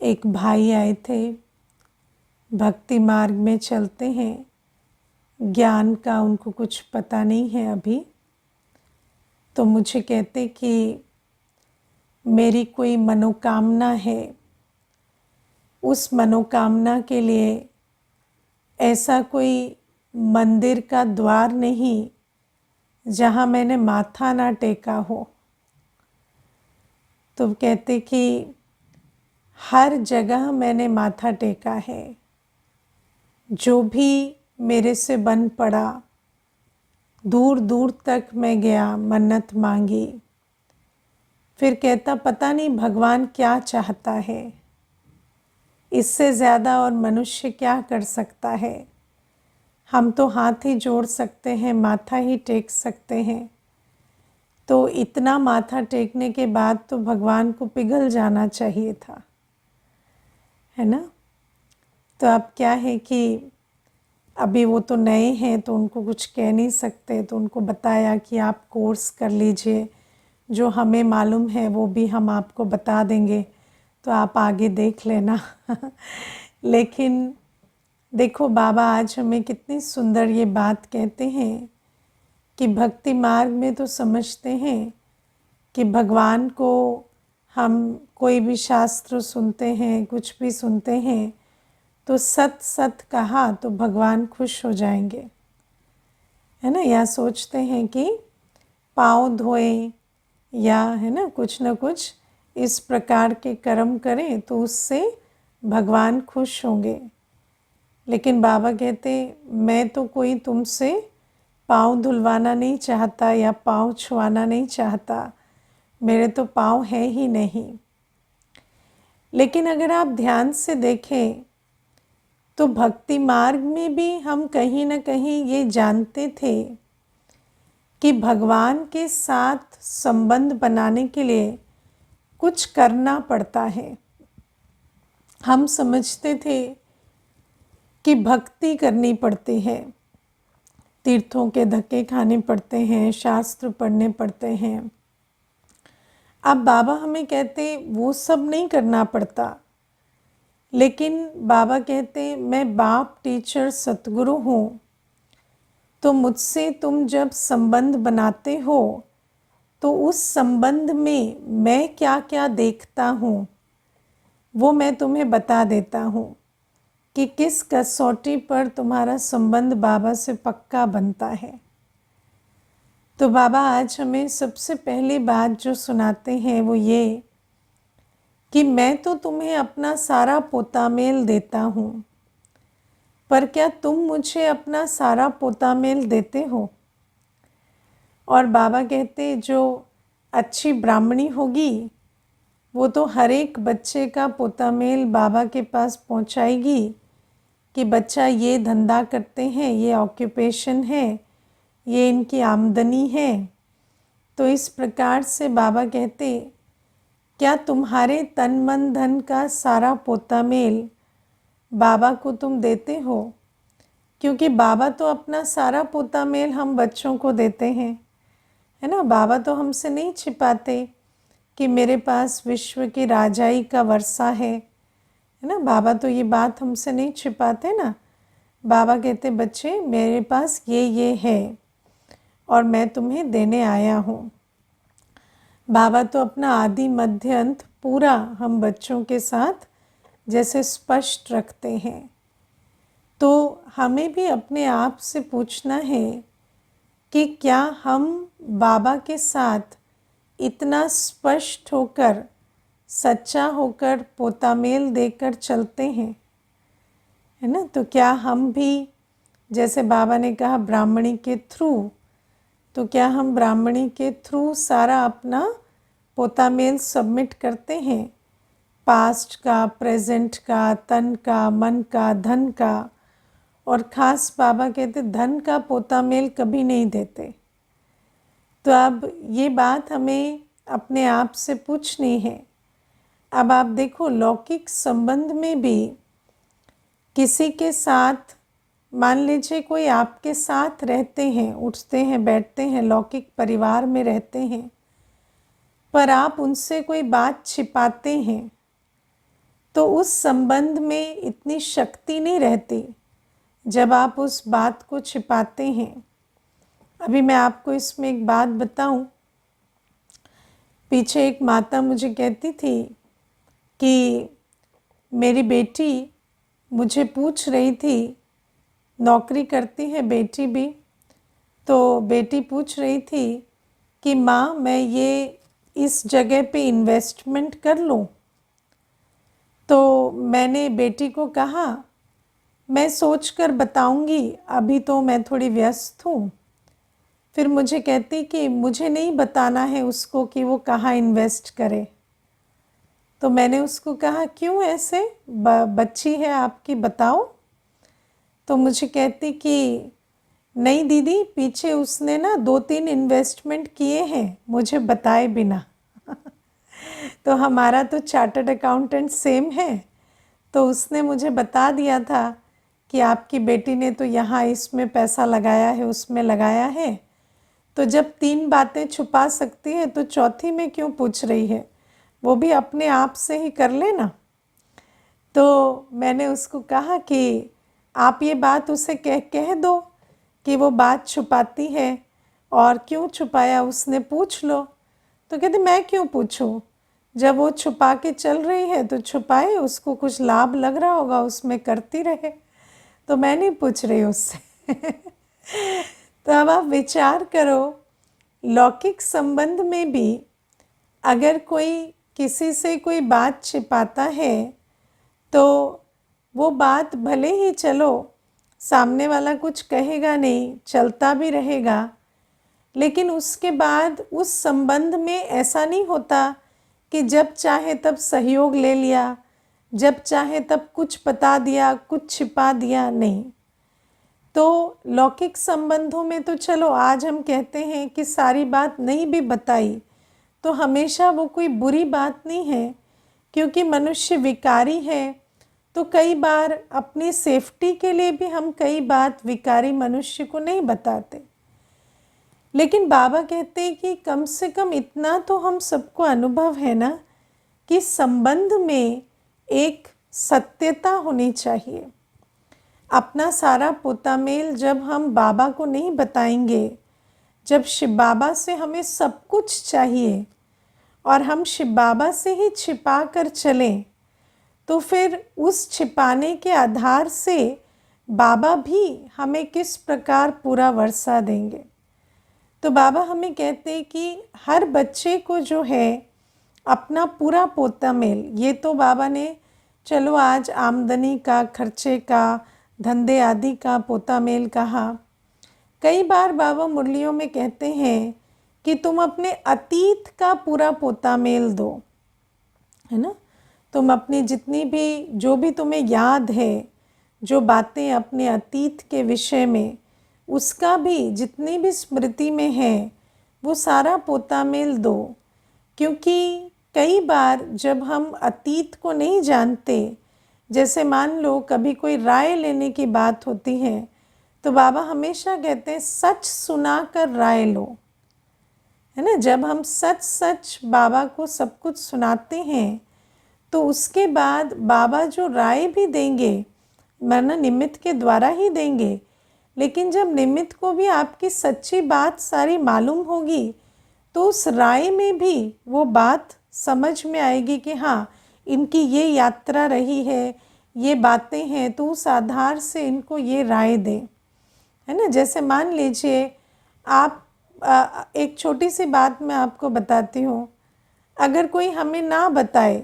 एक भाई आए थे, भक्ति मार्ग में चलते हैं, ज्ञान का उनको कुछ पता नहीं है अभी। तो मुझे कहते कि मेरी कोई मनोकामना है, उस मनोकामना के लिए ऐसा कोई मंदिर का द्वार नहीं जहाँ मैंने माथा ना टेका हो। तो कहते कि हर जगह मैंने माथा टेका है, जो भी मेरे से बन पड़ा, दूर दूर तक मैं गया, मन्नत मांगी। फिर कहता पता नहीं भगवान क्या चाहता है, इससे ज़्यादा और मनुष्य क्या कर सकता है। हम तो हाथ ही जोड़ सकते हैं, माथा ही टेक सकते हैं। तो इतना माथा टेकने के बाद तो भगवान को पिघल जाना चाहिए था, है ना। तो अब क्या है कि अभी वो तो नए हैं तो उनको कुछ कह नहीं सकते, तो उनको बताया कि आप कोर्स कर लीजिए, जो हमें मालूम है वो भी हम आपको बता देंगे, तो आप आगे देख लेना। लेकिन देखो बाबा आज हमें कितनी सुंदर ये बात कहते हैं कि भक्ति मार्ग में तो समझते हैं कि भगवान को हम कोई भी शास्त्र सुनते हैं, कुछ भी सुनते हैं, तो सत सत कहा तो भगवान खुश हो जाएंगे, है ना। या सोचते हैं कि पाँव धोएं या है ना कुछ इस प्रकार के कर्म करें तो उससे भगवान खुश होंगे। लेकिन बाबा कहते मैं तो कोई तुमसे पाँव धुलवाना नहीं चाहता या पाँव छुआना नहीं चाहता, मेरे तो पाँव है ही नहीं। लेकिन अगर आप ध्यान से देखें तो भक्ति मार्ग में भी हम कहीं ना कहीं ये जानते थे कि भगवान के साथ संबंध बनाने के लिए कुछ करना पड़ता है। हम समझते थे कि भक्ति करनी पड़ती है, तीर्थों के धक्के खाने पड़ते हैं, शास्त्र पढ़ने पड़ते हैं। अब बाबा हमें कहते वो सब नहीं करना पड़ता, लेकिन बाबा कहते मैं बाप टीचर सतगुरु हूँ, तो मुझसे तुम जब संबंध बनाते हो तो उस संबंध में मैं क्या क्या देखता हूँ वो मैं तुम्हें बता देता हूँ कि किस कसौटी पर तुम्हारा संबंध बाबा से पक्का बनता है। तो बाबा आज हमें सबसे पहली बात जो सुनाते हैं वो ये कि मैं तो तुम्हें अपना सारा पोतामेल देता हूँ, पर क्या तुम मुझे अपना सारा पोतामेल देते हो। और बाबा कहते जो अच्छी ब्राह्मणी होगी वो तो हर एक बच्चे का पोतामेल बाबा के पास पहुंचाएगी कि बच्चा ये धंधा करते हैं, ये ऑक्यूपेशन है, ये इनकी आमदनी है। तो इस प्रकार से बाबा कहते क्या तुम्हारे तन मन धन का सारा पोतामेल बाबा को तुम देते हो, क्योंकि बाबा तो अपना सारा पोतामेल हम बच्चों को देते हैं, है ना। बाबा तो हमसे नहीं छिपाते कि मेरे पास विश्व की राजाई का वर्षा है ना। बाबा तो ये बात हमसे नहीं छिपाते ना। बाबा कहते बच्चे मेरे पास ये है और मैं तुम्हें देने आया हूँ। बाबा तो अपना आदि मध्य अंत पूरा हम बच्चों के साथ जैसे स्पष्ट रखते हैं। तो हमें भी अपने आप से पूछना है कि क्या हम बाबा के साथ इतना स्पष्ट होकर, सच्चा होकर पोतामेल देकर चलते हैं, है ना। तो क्या हम भी जैसे बाबा ने कहा ब्राह्मणी के थ्रू, तो क्या हम ब्राह्मणी के थ्रू सारा अपना पोतामेल सबमिट करते हैं, पास्ट का, प्रेजेंट का, तन का, मन का, धन का। और ख़ास बाबा कहते धन का पोतामेल कभी नहीं देते। तो अब ये बात हमें अपने आप से पूछनी है। अब आप देखो लौकिक संबंध में भी किसी के साथ, मान लीजिए कोई आपके साथ रहते हैं, उठते हैं, बैठते हैं, लौकिक परिवार में रहते हैं, पर आप उनसे कोई बात छिपाते हैं, तो उस संबंध में इतनी शक्ति नहीं रहती जब आप उस बात को छिपाते हैं। अभी मैं आपको इसमें एक बात बताऊं। पीछे एक माता मुझे कहती थी कि मेरी बेटी मुझे पूछ रही थी, नौकरी करती है बेटी भी, तो बेटी पूछ रही थी कि माँ मैं ये इस जगह पे इन्वेस्टमेंट कर लूँ। तो मैंने बेटी को कहा मैं सोच कर बताऊँगी, अभी तो मैं थोड़ी व्यस्त हूँ। फिर मुझे कहती कि मुझे नहीं बताना है उसको कि वो कहाँ इन्वेस्ट करे। तो मैंने उसको कहा क्यों ऐसे, बच्ची है आपकी, बताओ। तो मुझे कहती कि नहीं दीदी, पीछे उसने ना 2-3 इन्वेस्टमेंट किए हैं मुझे बताए बिना। तो हमारा तो चार्टर्ड अकाउंटेंट सेम है, तो उसने मुझे बता दिया था कि आपकी बेटी ने तो यहाँ इसमें पैसा लगाया है, उसमें लगाया है। तो जब 3 बातें छुपा सकती है तो चौथी में क्यों पूछ रही है, वो भी अपने आप से ही कर लेना। तो मैंने उसको कहा कि आप ये बात उसे कह दो कि वो बात छुपाती है, और क्यों छुपाया उसने पूछ लो। तो कहते मैं क्यों पूछूं, जब वो छुपा के चल रही है तो छुपाए, उसको कुछ लाभ लग रहा होगा उसमें, करती रहे। तो मैं नहीं पूछ रही उससे। तो अब आप विचार करो, लौकिक संबंध में भी अगर कोई किसी से कोई बात छिपाता है तो वो बात भले ही चलो सामने वाला कुछ कहेगा नहीं, चलता भी रहेगा, लेकिन उसके बाद उस संबंध में ऐसा नहीं होता कि जब चाहे तब सहयोग ले लिया, जब चाहे तब कुछ बता दिया, कुछ छिपा दिया, नहीं। तो लौकिक संबंधों में तो चलो आज हम कहते हैं कि सारी बात नहीं भी बताई तो हमेशा वो कोई बुरी बात नहीं है, क्योंकि मनुष्य विकारी है। तो कई बार अपनी सेफ्टी के लिए भी हम कई बात विकारी मनुष्य को नहीं बताते। लेकिन बाबा कहते हैं कि कम से कम इतना तो हम सबको अनुभव है ना कि संबंध में एक सत्यता होनी चाहिए। अपना सारा पोतामेल जब हम बाबा को नहीं बताएंगे, जब शिव बाबा से हमें सब कुछ चाहिए और हम शिव बाबा से ही छिपा कर चलें, तो फिर उस छिपाने के आधार से बाबा भी हमें किस प्रकार पूरा वर्षा देंगे। तो बाबा हमें कहते हैं कि हर बच्चे को जो है अपना पूरा पोतामेल, ये तो बाबा ने चलो आज आमदनी का, खर्चे का, धंधे आदि का पोतामेल कहा। कई बार बाबा मुरलियों में कहते हैं कि तुम अपने अतीत का पूरा पोतामेल दो, है ना। तुम अपनी जितनी भी, जो भी तुम्हें याद है, जो बातें अपने अतीत के विषय में, उसका भी जितनी भी स्मृति में है वो सारा पोतामेल दो। क्योंकि कई बार जब हम अतीत को नहीं जानते, जैसे मान लो कभी कोई राय लेने की बात होती है, तो बाबा हमेशा कहते हैं सच सुना कर राय लो, है ना। जब हम सच सच बाबा को सब कुछ सुनाते हैं तो उसके बाद बाबा जो राय भी देंगे, माना निमित्त के द्वारा ही देंगे, लेकिन जब निमित्त को भी आपकी सच्ची बात सारी मालूम होगी तो उस राय में भी वो बात समझ में आएगी कि हाँ इनकी ये यात्रा रही है, ये बातें हैं, तो उस आधार से इनको ये राय दें, है ना। जैसे मान लीजिए आप एक छोटी सी बात मैं आपको बताती हूँ। अगर कोई हमें ना बताए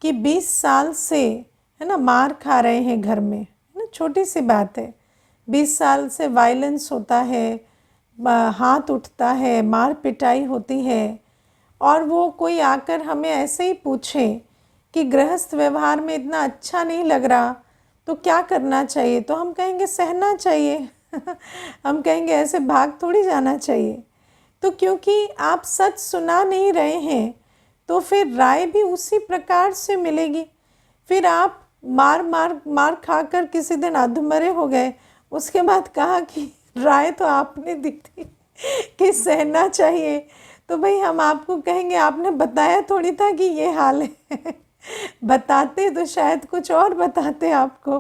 कि 20 साल से, है ना, मार खा रहे हैं घर में, है ना, छोटी सी बात है, 20 साल से वायलेंस होता है, हाथ उठता है, मार पिटाई होती है, और वो कोई आकर हमें ऐसे ही पूछे कि गृहस्थ व्यवहार में इतना अच्छा नहीं लग रहा तो क्या करना चाहिए, तो हम कहेंगे सहना चाहिए। हम कहेंगे ऐसे भाग थोड़ी जाना चाहिए। तो क्योंकि आप सच सुना नहीं रहे हैं तो फिर राय भी उसी प्रकार से मिलेगी। फिर आप मार खाकर किसी दिन अधमरे हो गए, उसके बाद कहा कि राय तो आपने दी थी कि सहना चाहिए, तो भाई हम आपको कहेंगे आपने बताया थोड़ी था कि ये हाल है। बताते तो शायद कुछ और बताते आपको।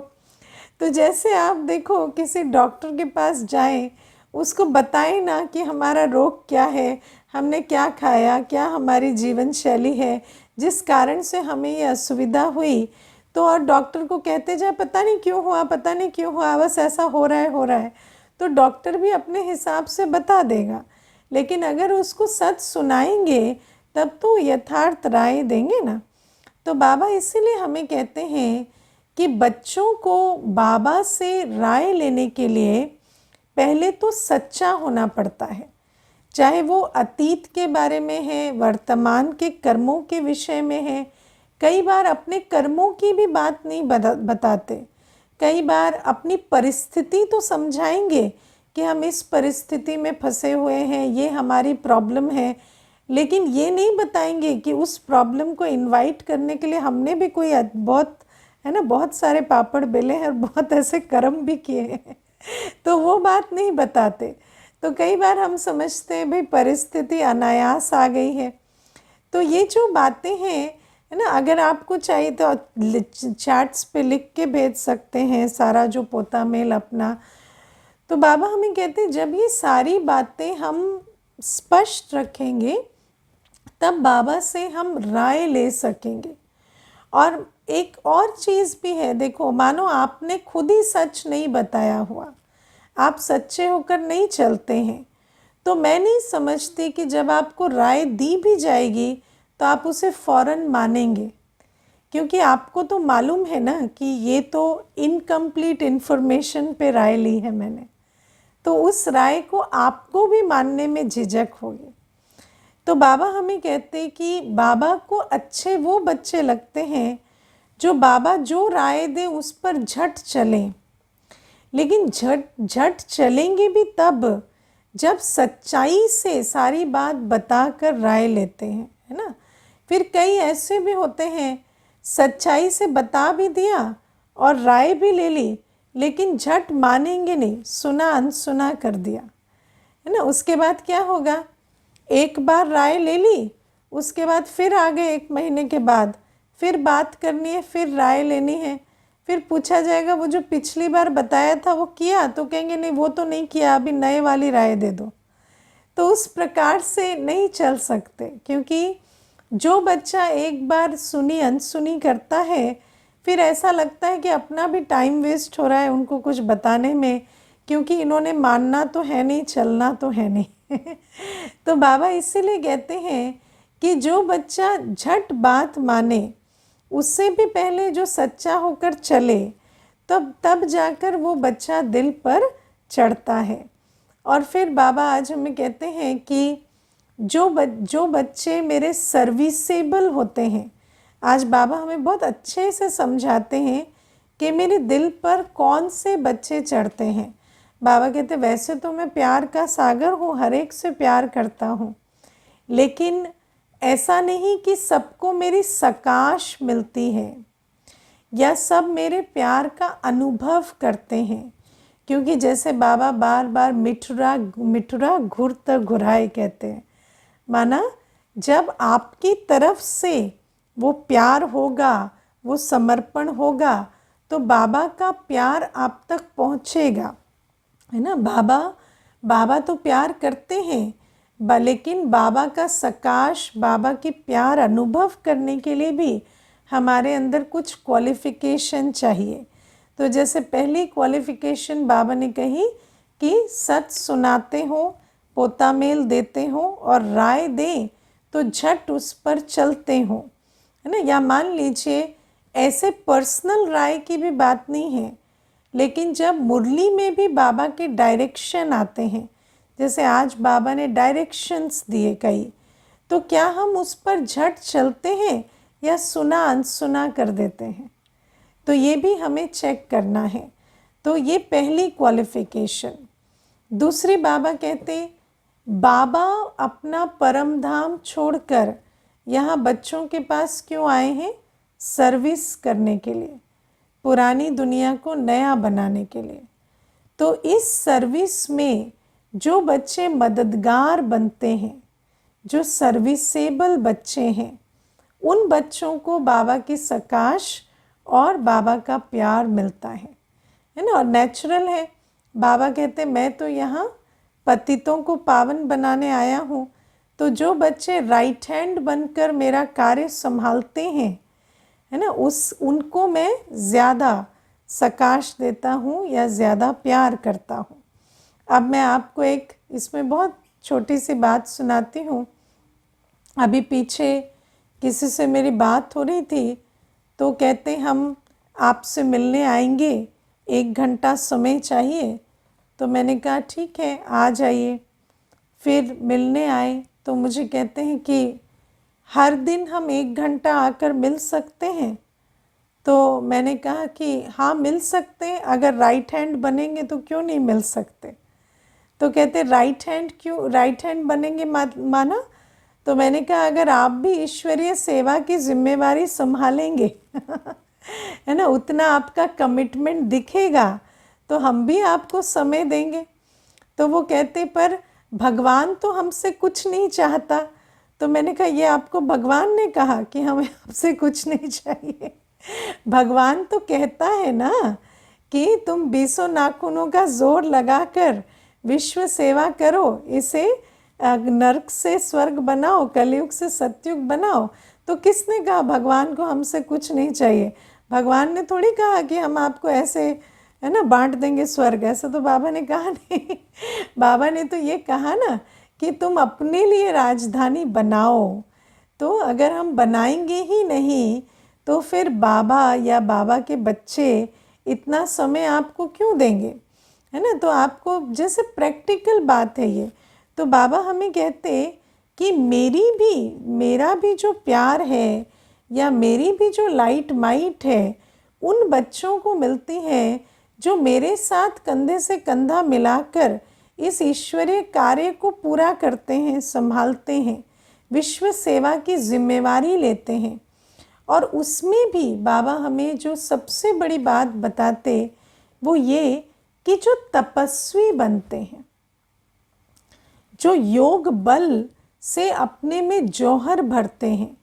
तो जैसे आप देखो किसी डॉक्टर के पास जाएं, उसको बताएं ना कि हमारा रोग क्या है, हमने क्या खाया, क्या हमारी जीवन शैली है जिस कारण से हमें ये असुविधा हुई। तो और डॉक्टर को कहते जाए पता नहीं क्यों हुआ, पता नहीं क्यों हुआ, बस ऐसा हो रहा है हो रहा है, तो डॉक्टर भी अपने हिसाब से बता देगा। लेकिन अगर उसको सच सुनाएंगे तब तो यथार्थ राय देंगे ना। तो बाबा इसीलिए हमें कहते हैं कि बच्चों को बाबा से राय लेने के लिए पहले तो सच्चा होना पड़ता है, चाहे वो अतीत के बारे में है, वर्तमान के कर्मों के विषय में है। कई बार अपने कर्मों की भी बात नहीं बताते, कई बार अपनी परिस्थिति तो समझाएंगे कि हम इस परिस्थिति में फंसे हुए हैं, ये हमारी प्रॉब्लम है, लेकिन ये नहीं बताएंगे कि उस प्रॉब्लम को इनवाइट करने के लिए हमने भी कोई बहुत है ना, बहुत सारे पापड़ बेले हैं और बहुत ऐसे कर्म भी किए हैं। तो वो बात नहीं बताते। तो कई बार हम समझते हैं भाई परिस्थिति अनायास आ गई है। तो ये जो बातें हैं है ना, अगर आपको चाहिए तो चैट्स पे लिख के भेज सकते हैं सारा जो पोता मेल अपना। तो बाबा हमें कहते हैं जब ये सारी बातें हम स्पष्ट रखेंगे तब बाबा से हम राय ले सकेंगे। और एक और चीज़ भी है, देखो मानो आपने खुद ही सच नहीं बताया हुआ, आप सच्चे होकर नहीं चलते हैं, तो मैं नहीं समझती कि जब आपको राय दी भी जाएगी तो आप उसे फ़ौरन मानेंगे, क्योंकि आपको तो मालूम है ना कि ये तो इनकम्प्लीट इन्फॉर्मेशन पे राय ली है मैंने, तो उस राय को आपको भी मानने में झिझक होगी। तो बाबा हमें कहते हैं कि बाबा को अच्छे वो बच्चे लगते हैं जो बाबा जो राय दे उस पर झट चलें, लेकिन झट चलेंगे भी तब जब सच्चाई से सारी बात बताकर राय लेते हैं, है ना। फिर कई ऐसे भी होते हैं सच्चाई से बता भी दिया और राय भी ले ली, लेकिन झट मानेंगे नहीं, सुना अनसुना कर दिया, है ना। उसके बाद क्या होगा, एक बार राय ले ली, उसके बाद फिर आ गए 1 महीने के बाद, फिर बात करनी है, फिर राय लेनी है, फिर पूछा जाएगा वो जो पिछली बार बताया था वो किया, तो कहेंगे नहीं वो तो नहीं किया, अभी नए वाली राय दे दो। तो उस प्रकार से नहीं चल सकते, क्योंकि जो बच्चा एक बार सुनी अनसुनी करता है फिर ऐसा लगता है कि अपना भी टाइम वेस्ट हो रहा है उनको कुछ बताने में, क्योंकि इन्होंने मानना तो है नहीं, चलना तो है नहीं। तो बाबा इसीलिए कहते हैं कि जो बच्चा झट बात माने, उससे भी पहले जो सच्चा होकर चले, तब जाकर वो बच्चा दिल पर चढ़ता है। और फिर बाबा आज हमें कहते हैं कि जो बच्चे मेरे सर्विसेबल होते हैं, आज बाबा हमें बहुत अच्छे से समझाते हैं कि मेरे दिल पर कौन से बच्चे चढ़ते हैं। बाबा कहते वैसे तो मैं प्यार का सागर हूँ, हर एक से प्यार करता हूँ, लेकिन ऐसा नहीं कि सबको मेरी सकाश मिलती है या सब मेरे प्यार का अनुभव करते हैं। क्योंकि जैसे बाबा बार बार मिठुरा मिठुरा घुरत घुराए कहते हैं, माना जब आपकी तरफ से वो प्यार होगा, वो समर्पण होगा, तो बाबा का प्यार आप तक पहुँचेगा, है ना। बाबा तो प्यार करते हैं, लेकिन बाबा का सकाश, बाबा की प्यार अनुभव करने के लिए भी हमारे अंदर कुछ क्वालिफ़िकेशन चाहिए। तो जैसे पहली क्वालिफ़िकेशन बाबा ने कही कि सच सुनाते हो, पोता मेल देते हो और राय दें तो झट उस पर चलते हो, है ना। या मान लीजिए ऐसे पर्सनल राय की भी बात नहीं है, लेकिन जब मुरली में भी बाबा के डायरेक्शन आते हैं, जैसे आज बाबा ने डायरेक्शंस दिए कई, तो क्या हम उस पर झट चलते हैं या सुना अनसुना कर देते हैं, तो ये भी हमें चेक करना है। तो ये पहली क्वालिफ़िकेशन। दूसरी बाबा कहते बाबा अपना परम धाम छोड़कर यहाँ बच्चों के पास क्यों आए हैं, सर्विस करने के लिए, पुरानी दुनिया को नया बनाने के लिए। तो इस सर्विस में जो बच्चे मददगार बनते हैं, जो सर्विसेबल बच्चे हैं, उन बच्चों को बाबा की सकाश और बाबा का प्यार मिलता है ना। और नेचुरल है, बाबा कहते मैं तो यहाँ पतितों को पावन बनाने आया हूँ। तो जो बच्चे राइट हैंड बनकर मेरा कार्य संभालते हैं, है ना, उनको मैं ज़्यादा सकाश देता हूँ या ज़्यादा प्यार करता हूँ। अब मैं आपको एक इसमें बहुत छोटी सी बात सुनाती हूँ। अभी पीछे किसी से मेरी बात हो रही थी, तो कहते हम आपसे मिलने आएंगे, 1 घंटा समय चाहिए। तो मैंने कहा ठीक है, आ जाइए। फिर मिलने आए तो मुझे कहते हैं कि हर दिन हम 1 घंटा आकर मिल सकते हैं। तो मैंने कहा कि हाँ मिल सकते हैं, अगर राइट हैंड बनेंगे तो क्यों नहीं मिल सकते। तो कहते राइट हैंड क्यों, राइट हैंड बनेंगे माना। तो मैंने कहा अगर आप भी ईश्वरीय सेवा की जिम्मेवारी संभालेंगे है ना, उतना आपका कमिटमेंट दिखेगा तो हम भी आपको समय देंगे। तो वो कहते पर भगवान तो हमसे कुछ नहीं चाहता। तो मैंने कहा ये आपको भगवान ने कहा कि हमें आपसे कुछ नहीं चाहिए? भगवान तो कहता है ना कि तुम 20 नाखूनों का जोर लगाकर विश्व सेवा करो, इसे नरक से स्वर्ग बनाओ, कलयुग से सतयुग बनाओ। तो किसने कहा भगवान को हमसे कुछ नहीं चाहिए? भगवान ने थोड़ी कहा कि हम आपको ऐसे, है ना, बांट देंगे स्वर्ग, ऐसा तो बाबा ने कहा नहीं। बाबा ने तो ये कहा ना कि तुम अपने लिए राजधानी बनाओ। तो अगर हम बनाएंगे ही नहीं तो फिर बाबा या बाबा के बच्चे इतना समय आपको क्यों देंगे, है ना। तो आपको जैसे प्रैक्टिकल बात है ये। तो बाबा हमें कहते कि मेरा भी जो प्यार है या मेरी भी जो लाइट माइट है उन बच्चों को मिलती है जो मेरे साथ कंधे से कंधा मिलाकर इस ईश्वरीय कार्य को पूरा करते हैं, संभालते हैं, विश्व सेवा की जिम्मेवारी लेते हैं। और उसमें भी बाबा हमें जो सबसे बड़ी बात बताते वो ये कि जो तपस्वी बनते हैं, जो योग बल से अपने में जौहर भरते हैं।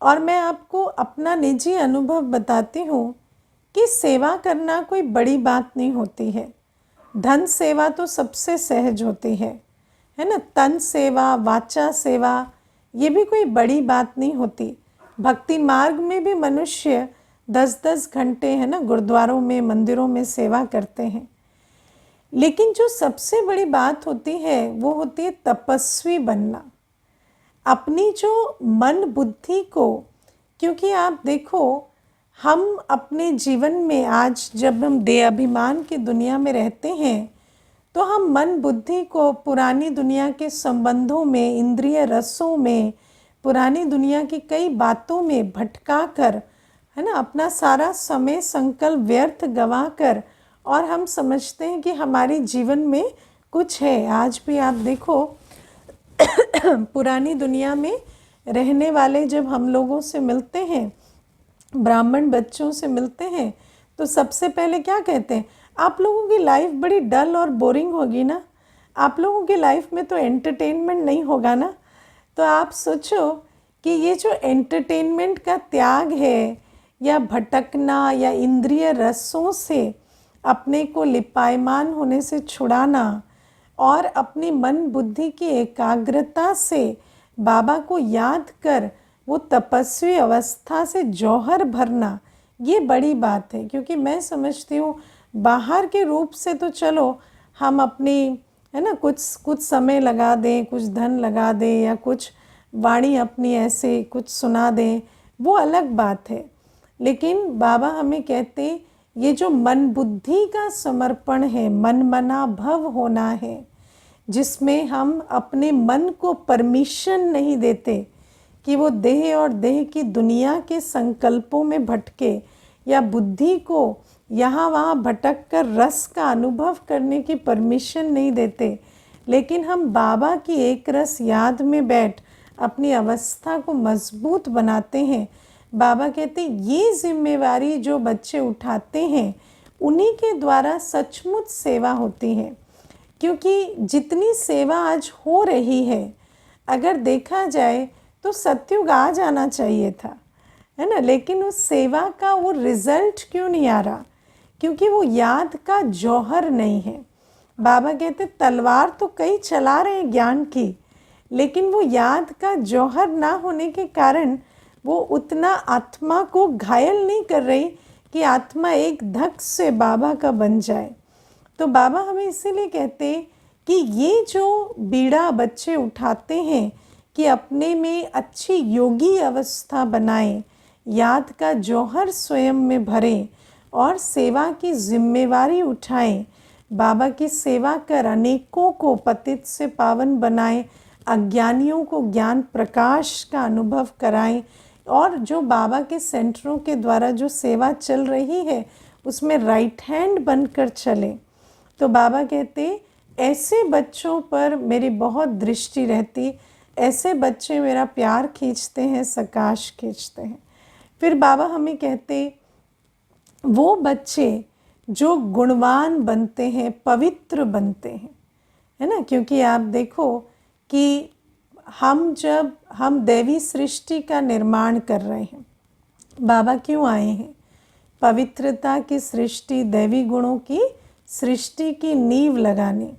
और मैं आपको अपना निजी अनुभव बताती हूँ कि सेवा करना कोई बड़ी बात नहीं होती है। धन सेवा तो सबसे सहज होती है ना। तन सेवा, वाचा सेवा, ये भी कोई बड़ी बात नहीं होती। भक्ति मार्ग में भी मनुष्य 10-10 घंटे, है ना, गुरुद्वारों में, मंदिरों में सेवा करते हैं। लेकिन जो सबसे बड़ी बात होती है वो होती है तपस्वी बनना। अपनी जो मन बुद्धि को, क्योंकि आप देखो हम अपने जीवन में आज जब हम देह अभिमान की दुनिया में रहते हैं तो हम मन बुद्धि को पुरानी दुनिया के संबंधों में, इंद्रिय रसों में, पुरानी दुनिया की कई बातों में भटका कर, है ना, अपना सारा समय संकल्प व्यर्थ गवा कर, और हम समझते हैं कि हमारे जीवन में कुछ है। आज भी आप देखो पुरानी दुनिया में रहने वाले जब हम लोगों से मिलते हैं, ब्राह्मण बच्चों से मिलते हैं, तो सबसे पहले क्या कहते हैं, आप लोगों की लाइफ बड़ी डल और बोरिंग होगी ना, आप लोगों की लाइफ में तो एंटरटेनमेंट नहीं होगा ना। तो आप सोचो कि ये जो एंटरटेनमेंट का त्याग है या भटकना या इंद्रिय रसों से अपने को लिपायमान होने से छुड़ाना और अपनी मन बुद्धि की एकाग्रता से बाबा को याद कर वो तपस्वी अवस्था से जौहर भरना, ये बड़ी बात है। क्योंकि मैं समझती हूँ बाहर के रूप से तो चलो हम अपनी, है ना, कुछ समय लगा दें, कुछ धन लगा दें या कुछ वाणी अपनी ऐसे कुछ सुना दें, वो अलग बात है। लेकिन बाबा हमें कहते ये जो मन बुद्धि का समर्पण है, मन मना भव होना है, जिसमें हम अपने मन को परमिशन नहीं देते कि वो देह और देह की दुनिया के संकल्पों में भटके, या बुद्धि को यहाँ वहाँ भटक कर रस का अनुभव करने की परमिशन नहीं देते, लेकिन हम बाबा की एक रस याद में बैठ अपनी अवस्था को मजबूत बनाते हैं। बाबा कहते ये जिम्मेवारी जो बच्चे उठाते हैं उन्हीं के द्वारा सचमुच सेवा होती है। क्योंकि जितनी सेवा आज हो रही है, अगर देखा जाए तो सतयुग आ जाना चाहिए था, है ना। लेकिन उस सेवा का वो रिजल्ट क्यों नहीं आ रहा? क्योंकि वो याद का जौहर नहीं है। बाबा कहते तलवार तो कई चला रहे हैं ज्ञान की, लेकिन वो याद का जौहर ना होने के कारण वो उतना आत्मा को घायल नहीं कर रही कि आत्मा एक धक से बाबा का बन जाए। तो बाबा हमें इसीलिए कहते कि ये जो बीड़ा बच्चे उठाते हैं कि अपने में अच्छी योगी अवस्था बनाएं, याद का जौहर स्वयं में भरें और सेवा की जिम्मेवारी उठाएं, बाबा की सेवा कर अनेकों को पतित से पावन बनाएं, अज्ञानियों को ज्ञान प्रकाश का अनुभव कराएं, और जो बाबा के सेंटरों के द्वारा जो सेवा चल रही है उसमें राइट हैंड बनकर चलें। तो बाबा कहते ऐसे बच्चों पर मेरी बहुत दृष्टि रहती, ऐसे बच्चे मेरा प्यार खींचते हैं, सकाश खींचते हैं। फिर बाबा हमें कहते वो बच्चे जो गुणवान बनते हैं, पवित्र बनते हैं, है ना। क्योंकि आप देखो कि जब हम दैवी सृष्टि का निर्माण कर रहे हैं, बाबा क्यों आए हैं? पवित्रता की सृष्टि, दैवी गुणों की सृष्टि की नींव लगाने।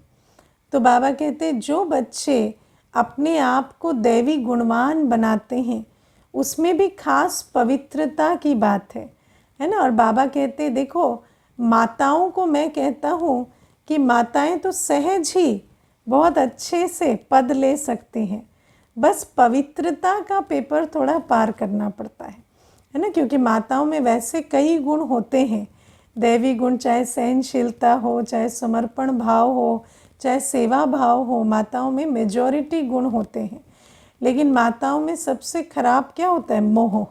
तो बाबा कहते जो बच्चे अपने आप को दैवी गुणवान बनाते हैं, उसमें भी खास पवित्रता की बात है ना। और बाबा कहते देखो माताओं को मैं कहता हूँ कि माताएं तो सहज ही बहुत अच्छे से पद ले सकती हैं, बस पवित्रता का पेपर थोड़ा पार करना पड़ता है ना। क्योंकि माताओं में वैसे कई गुण होते हैं, दैवी गुण, चाहे सहनशीलता हो, चाहे समर्पण भाव हो, चाहे सेवा भाव हो, माताओं में मेजॉरिटी गुण होते हैं। लेकिन माताओं में सबसे खराब क्या होता है? मोह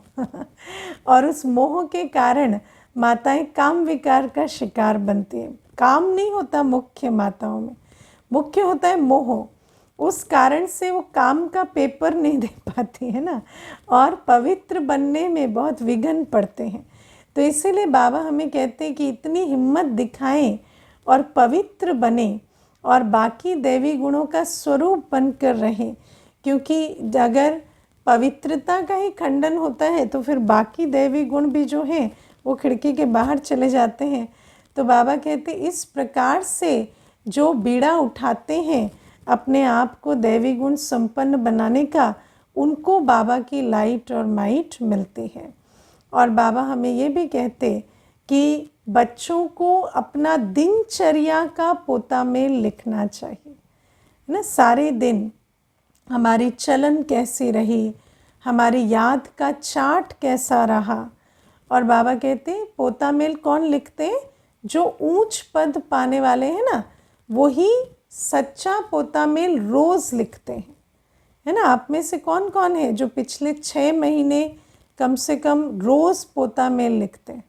और उस मोह के कारण माताएं काम विकार का शिकार बनती हैं। काम नहीं होता मुख्य माताओं में, मुख्य होता है मोह। उस कारण से वो काम का पेपर नहीं दे पाती है ना, और पवित्र बनने में बहुत विघ्न पड़ते हैं। तो इसीलिए बाबा हमें कहते हैं कि इतनी हिम्मत दिखाएं और पवित्र बने और बाकी दैवी गुणों का स्वरूप बनकर रहें। क्योंकि अगर पवित्रता का ही खंडन होता है तो फिर बाकी दैवी गुण भी जो हैं वो खिड़की के बाहर चले जाते हैं। तो बाबा कहते इस प्रकार से जो बीड़ा उठाते हैं अपने आप को दैवी गुण संपन्न बनाने का, उनको बाबा की लाइट और माइट मिलती है। और बाबा हमें ये भी कहते कि बच्चों को अपना दिनचर्या का पोता में लिखना चाहिए, है ना। सारे दिन हमारी चलन कैसी रही, हमारी याद का चार्ट कैसा रहा। और बाबा कहते पोता मेल कौन लिखते हैं? जो ऊंच पद पाने वाले हैं ना, वही सच्चा पोता मेल रोज़ लिखते हैं, है ना। आप में से कौन कौन है जो पिछले 6 महीने कम से कम रोज़ पोता मेल लिखते हैं,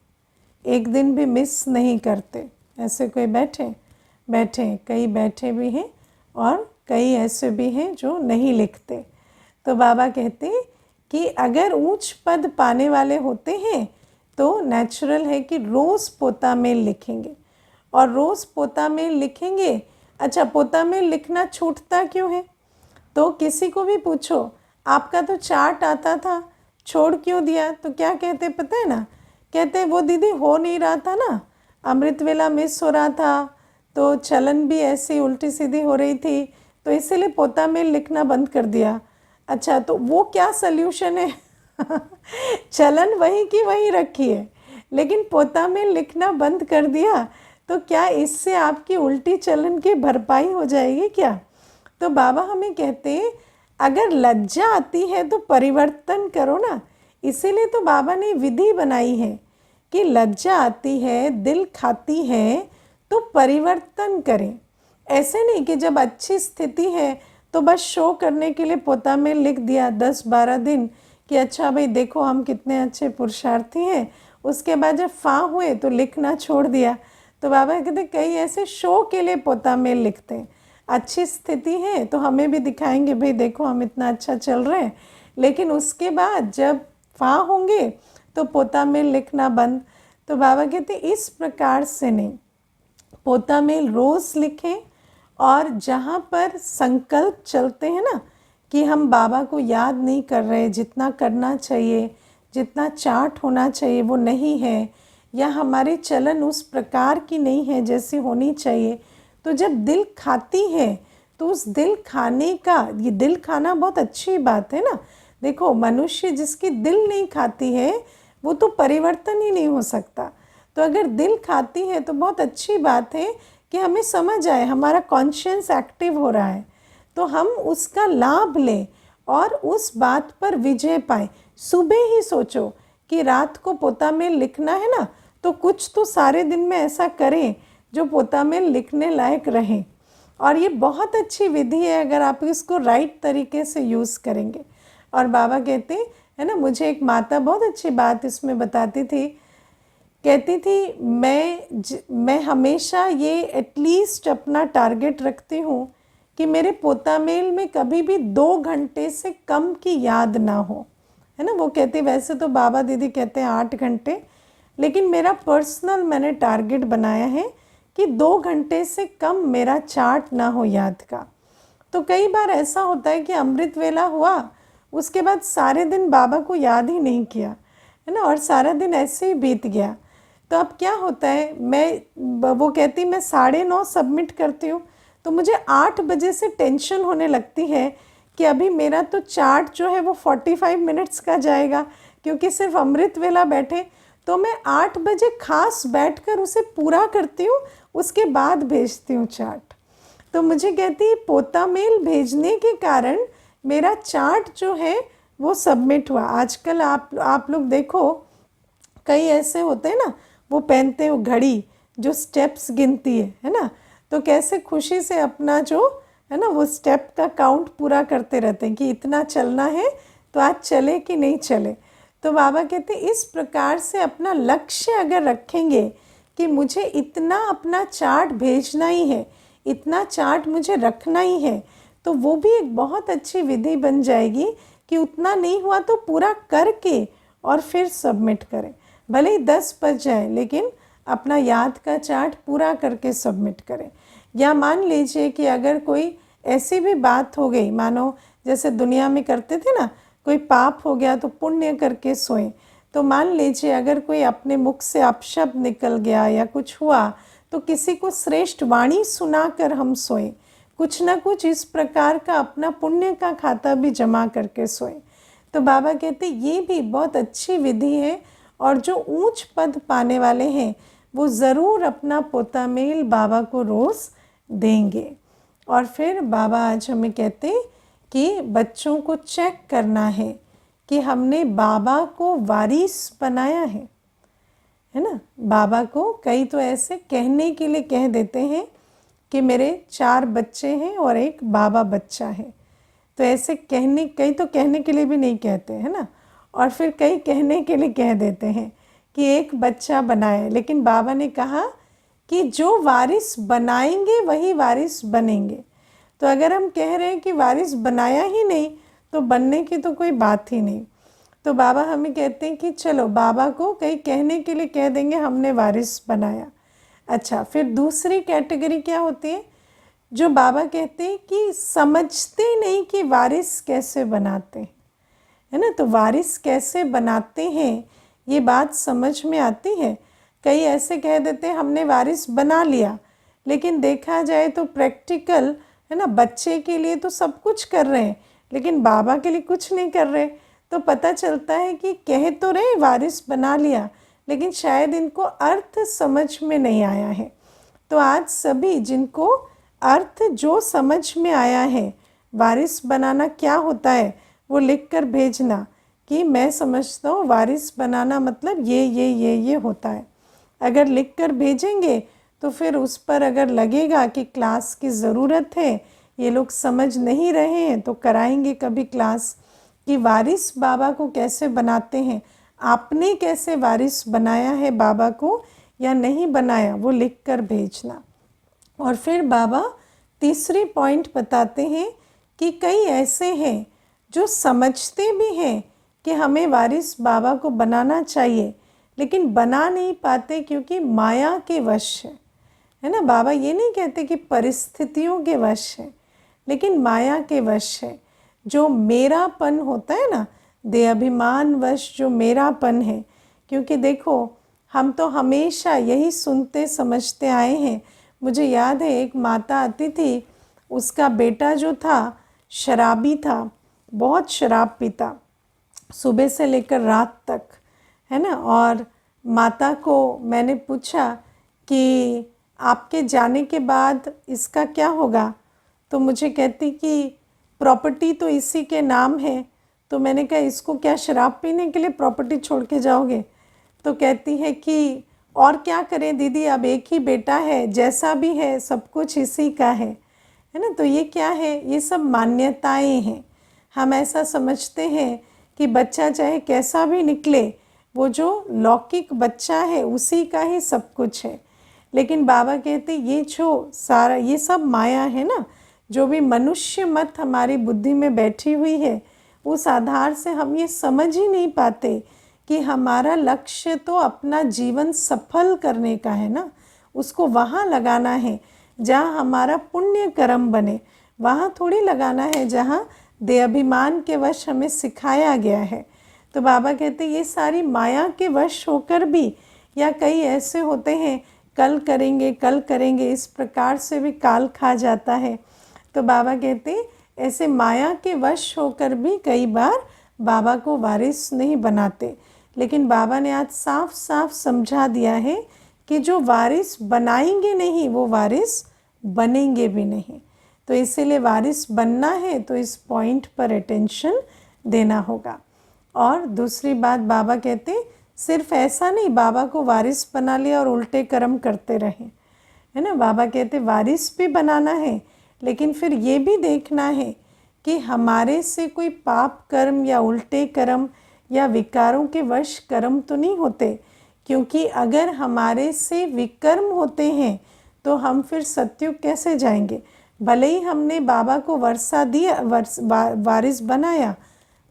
एक दिन भी मिस नहीं करते? ऐसे कोई बैठे कई बैठे भी हैं और कई ऐसे भी हैं जो नहीं लिखते। तो बाबा कहते हैं कि अगर ऊंच पद पाने वाले होते हैं तो नेचुरल है कि रोज़ पोता मेल लिखेंगे, और रोज़ पोता मेल लिखेंगे। अच्छा, पोता मेल लिखना छूटता क्यों है? तो किसी को भी पूछो, आपका तो चार्ट आता था, छोड़ क्यों दिया? तो क्या कहते पता है ना, कहते वो दीदी हो नहीं रहा था ना, अमृत वेला मिस हो रहा था, तो चलन भी ऐसी उल्टी सीधी हो रही थी, तो इसीलिए पोता मेल लिखना बंद कर दिया। अच्छा, तो वो क्या सल्यूशन है? चलन वही की वही रखी है, लेकिन पोता मेल लिखना बंद कर दिया, तो क्या इससे आपकी उल्टी चलन की भरपाई हो जाएगी क्या? तो बाबा हमें कहते हैं अगर लज्जा आती है तो परिवर्तन करो ना। इसीलिए तो बाबा ने विधि बनाई है कि लज्जा आती है, दिल खाती है, तो परिवर्तन करें। ऐसे नहीं कि जब अच्छी स्थिति है तो बस शो करने के लिए पोता में लिख दिया 10-12 दिन कि अच्छा भाई देखो हम कितने अच्छे पुरुषार्थी हैं, उसके बाद जब हुए तो लिखना छोड़ दिया। तो बाबा कहते कई ऐसे शो के लिए पोता में लिखते हैं, अच्छी स्थिति है तो हमें भी दिखाएंगे भाई देखो हम इतना अच्छा चल रहे हैं, लेकिन उसके बाद जब होंगे तो पोता मेल लिखना बंद। तो बाबा कहते इस प्रकार से नहीं, पोता मेल रोज़ लिखें, और जहाँ पर संकल्प चलते हैं ना कि हम बाबा को याद नहीं कर रहे, जितना करना चाहिए, जितना चार्ट होना चाहिए वो नहीं है, या हमारे चलन उस प्रकार की नहीं है जैसी होनी चाहिए। तो जब दिल खाती है तो उस दिल खाने का, ये दिल खाना बहुत अच्छी बात है ना। देखो, मनुष्य जिसकी दिल नहीं खाती है वो तो परिवर्तन ही नहीं हो सकता। तो अगर दिल खाती है तो बहुत अच्छी बात है कि हमें समझ आए, हमारा कॉन्शियस एक्टिव हो रहा है, तो हम उसका लाभ लें और उस बात पर विजय पाएं। सुबह ही सोचो कि रात को पोतामेल लिखना है ना, तो कुछ तो सारे दिन में ऐसा करें जो पोतामेल लिखने लायक रहे। और ये बहुत अच्छी विधि है अगर आप इसको राइट तरीके से यूज़ करेंगे। और बाबा कहते है ना, मुझे एक माता बहुत अच्छी बात इसमें बताती थी, कहती थी मैं हमेशा ये एटलीस्ट अपना टारगेट रखती हूँ कि मेरे पोतामेल में कभी भी 2 घंटे से कम की याद ना हो, है ना। वो कहती, वैसे तो बाबा दीदी कहते हैं 8 घंटे, लेकिन मेरा पर्सनल मैंने टारगेट बनाया है कि 2 घंटे से कम मेरा चार्ट ना हो याद का। तो कई बार ऐसा होता है कि अमृत वेला हुआ, उसके बाद सारे दिन बाबा को याद ही नहीं किया, है ना, और सारा दिन ऐसे ही बीत गया। तो अब क्या होता है, वो कहती मैं 9:30 सबमिट करती हूँ, तो मुझे 8 बजे से टेंशन होने लगती है कि अभी मेरा तो चार्ट जो है वो 45 मिनट्स का जाएगा, क्योंकि सिर्फ अमृत वेला बैठे। तो मैं 8 बजे खास बैठकर उसे पूरा करती हूँ, उसके बाद भेजती हूँ चार्ट। तो मुझे कहती पोतामेल भेजने के कारण मेरा चार्ट जो है वो सबमिट हुआ। आजकल आप लोग देखो, कई ऐसे होते हैं ना, वो पहनते हो घड़ी जो स्टेप्स गिनती है ना, तो कैसे खुशी से अपना जो है ना वो स्टेप का काउंट पूरा करते रहते हैं कि इतना चलना है तो आज चले कि नहीं चले। तो बाबा कहते इस प्रकार से अपना लक्ष्य अगर रखेंगे कि मुझे इतना अपना चार्ट भेजना ही है, इतना चार्ट मुझे रखना ही है, तो वो भी एक बहुत अच्छी विधि बन जाएगी कि उतना नहीं हुआ तो पूरा करके और फिर सबमिट करें। भले ही 10 बज जाए, लेकिन अपना याद का चार्ट पूरा करके सबमिट करें। या मान लीजिए कि अगर कोई ऐसी भी बात हो गई, मानो जैसे दुनिया में करते थे ना, कोई पाप हो गया तो पुण्य करके सोएं। तो मान लीजिए अगर कोई अपने मुख से अपशब्द निकल गया या कुछ हुआ, तो किसी को श्रेष्ठ वाणी सुनाकर हम सोएं। कुछ ना कुछ इस प्रकार का अपना पुण्य का खाता भी जमा करके सोएं। तो बाबा कहते ये भी बहुत अच्छी विधि है, और जो ऊंच पद पाने वाले हैं वो ज़रूर अपना पोतामेल बाबा को रोज़ देंगे। और फिर बाबा आज हमें कहते कि बच्चों को चेक करना है कि हमने बाबा को वारिस बनाया है ना। बाबा को कई तो ऐसे कहने के लिए कह देते हैं कि मेरे 4 बच्चे हैं और एक बाबा बच्चा है, तो ऐसे कहने, कई तो कहने के लिए भी नहीं कहते है ना, और फिर कई कहने के लिए कह देते हैं कि एक बच्चा बनाए। लेकिन बाबा ने कहा कि जो वारिस बनाएंगे वही वारिस बनेंगे। तो अगर हम कह रहे हैं कि वारिस बनाया ही नहीं, तो बनने की तो कोई बात ही नहीं। तो बाबा हमें कहते हैं कि चलो बाबा को कहीं कहने के लिए कह देंगे हमने वारिस बनाया। अच्छा, फिर दूसरी कैटेगरी क्या होती है, जो बाबा कहते हैं कि समझते नहीं कि वारिस कैसे बनाते हैं, है ना। तो वारिस कैसे बनाते हैं ये बात समझ में आती है। कई ऐसे कह देते हैं हमने वारिस बना लिया, लेकिन देखा जाए तो प्रैक्टिकल है ना, बच्चे के लिए तो सब कुछ कर रहे हैं, लेकिन बाबा के लिए कुछ नहीं कर रहे। तो पता चलता है कि कह तो रहे वारिस बना लिया, लेकिन शायद इनको अर्थ समझ में नहीं आया है। तो आज सभी जिनको अर्थ जो समझ में आया है, वारिस बनाना क्या होता है, वो लिख कर भेजना कि मैं समझता हूँ वारिस बनाना मतलब ये होता है। अगर लिख कर भेजेंगे तो फिर उस पर अगर लगेगा कि क्लास की ज़रूरत है, ये लोग समझ नहीं रहे हैं, तो कराएंगे कभी क्लास कि वारिस बाबा को कैसे बनाते हैं, आपने कैसे वारिस बनाया है बाबा को या नहीं बनाया, वो लिख कर भेजना। और फिर बाबा तीसरी पॉइंट बताते हैं कि कई ऐसे हैं जो समझते भी हैं कि हमें वारिस बाबा को बनाना चाहिए, लेकिन बना नहीं पाते क्योंकि माया के वश है ना। बाबा ये नहीं कहते कि परिस्थितियों के वश है, लेकिन माया के वश है। जो मेरापन होता है ना, दे अभिमानवश जो मेरापन है, क्योंकि देखो हम तो हमेशा यही सुनते समझते आए हैं। मुझे याद है एक माता आती थी, उसका बेटा जो था शराबी था, बहुत शराब पीता, सुबह से लेकर रात तक, है ना। और माता को मैंने पूछा कि आपके जाने के बाद इसका क्या होगा, तो मुझे कहती कि प्रॉपर्टी तो इसी के नाम है। तो मैंने कहा इसको क्या शराब पीने के लिए प्रॉपर्टी छोड़ के जाओगे? तो कहती है कि और क्या करें दीदी, अब एक ही बेटा है, जैसा भी है सब कुछ इसी का है ना। तो ये क्या है, ये सब मान्यताएं हैं। हम ऐसा समझते हैं कि बच्चा चाहे कैसा भी निकले, वो जो लौकिक बच्चा है उसी का ही सब कुछ है। लेकिन बाबा कहते ये जो सारा ये सब माया है ना, जो भी मनुष्य मत हमारी बुद्धि में बैठी हुई है, उस आधार से हम ये समझ ही नहीं पाते कि हमारा लक्ष्य तो अपना जीवन सफल करने का है ना, उसको वहाँ लगाना है जहाँ हमारा पुण्य कर्म बने। वहाँ थोड़ी लगाना है जहाँ देहाभिमान के वश हमें सिखाया गया है। तो बाबा कहते ये सारी माया के वश होकर भी, या कई ऐसे होते हैं कल करेंगे इस प्रकार से भी काल खा जाता है। तो बाबा कहते ऐसे माया के वश होकर भी कई बार बाबा को वारिस नहीं बनाते। लेकिन बाबा ने आज साफ साफ समझा दिया है कि जो वारिस बनाएंगे नहीं वो वारिस बनेंगे भी नहीं। तो इसीलिए वारिस बनना है तो इस पॉइंट पर अटेंशन देना होगा। और दूसरी बात बाबा कहते सिर्फ ऐसा नहीं बाबा को वारिस बना लिया और उल्टे कर्म करते रहें, है ना। बाबा कहते वारिस भी बनाना है, लेकिन फिर ये भी देखना है कि हमारे से कोई पाप कर्म या उल्टे कर्म या विकारों के वश कर्म तो नहीं होते। क्योंकि अगर हमारे से विकर्म होते हैं तो हम फिर सत्युग कैसे जाएंगे। भले ही हमने बाबा को वर्षा दिया, वारिस बनाया,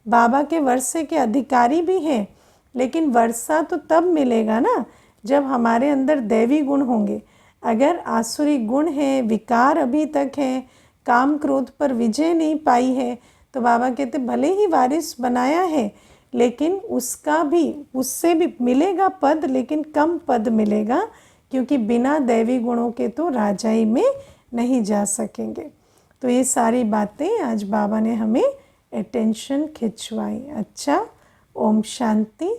बाबा के वर्षे के अधिकारी भी हैं, लेकिन वर्षा तो तब मिलेगा ना जब हमारे अंदर दैवी गुण होंगे। अगर आसुरी गुण है, विकार अभी तक है, काम क्रोध पर विजय नहीं पाई है, तो बाबा कहते भले ही वारिस बनाया है, लेकिन उसका भी, उससे भी मिलेगा पद, लेकिन कम पद मिलेगा, क्योंकि बिना दैवी गुणों के तो राजाई में नहीं जा सकेंगे। तो ये सारी बातें आज बाबा ने हमें अटेंशन खिंचवाई। अच्छा, ओम शांति।